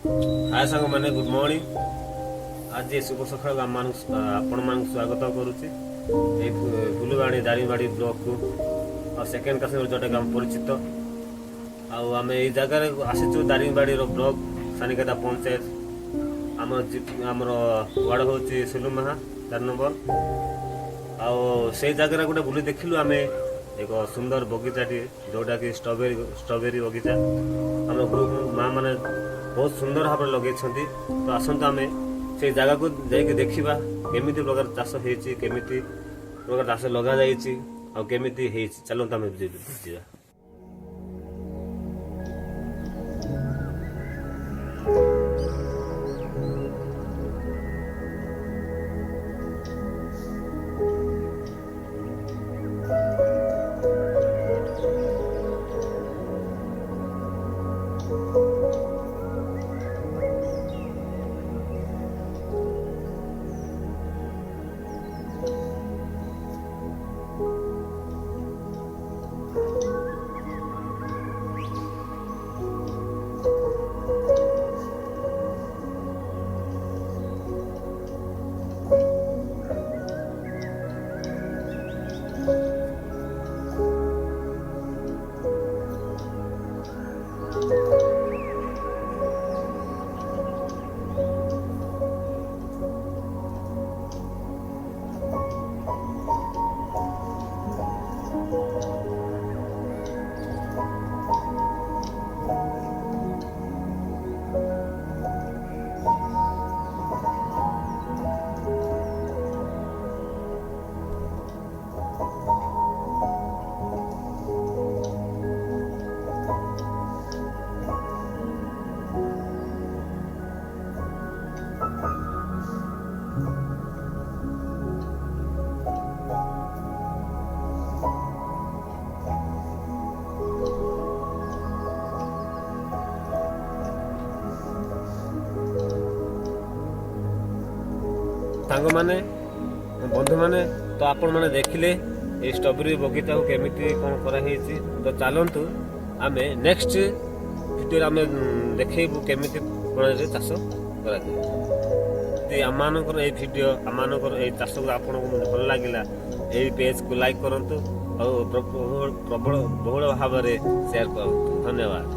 हाय सांग मैंने good morning. आज शुभ सकाल आपण मान स्वागत करुच्ची फुलवाणी दारिंगबाड़ी ब्लॉक को सेकेंड काश्मीर जोटा आम परिचित आम ये जगार आसीचु दारिंगबाड़ी ब्लॉक सानिकेता पंचायत आमर वार्ड हूँ सुलुमाहा 4 नंबर से जगह गोटे बुली देखिलु आम एक सुंदर बगीचाटी जोटा कि स्ट्रॉबेरी बगीचा आम ग्रुप माँ मैंने बहुत सुंदर भाव लगे तो आसतु आम से जगह को जाकि देखा केमी प्रकार चाष होमी प्रकार चाष लग जामी चलते आम बुझा। सांग माने बंधु माने तो आपण माने देखिले ये स्ट्रॉबेरी बगीचा को केमिति कोन करा हेछि तो चलंतु आमे नेक्स्ट वीडियो आमे देखैबु केमिति कोन चाष करा जे आमानकर ए वीडियो आमानकर ए चाष को आपण को भल लागिला ए पेज को लाइक करंतु और प्रबल बहुल भाव में शेयर करंतु। धन्यवाद।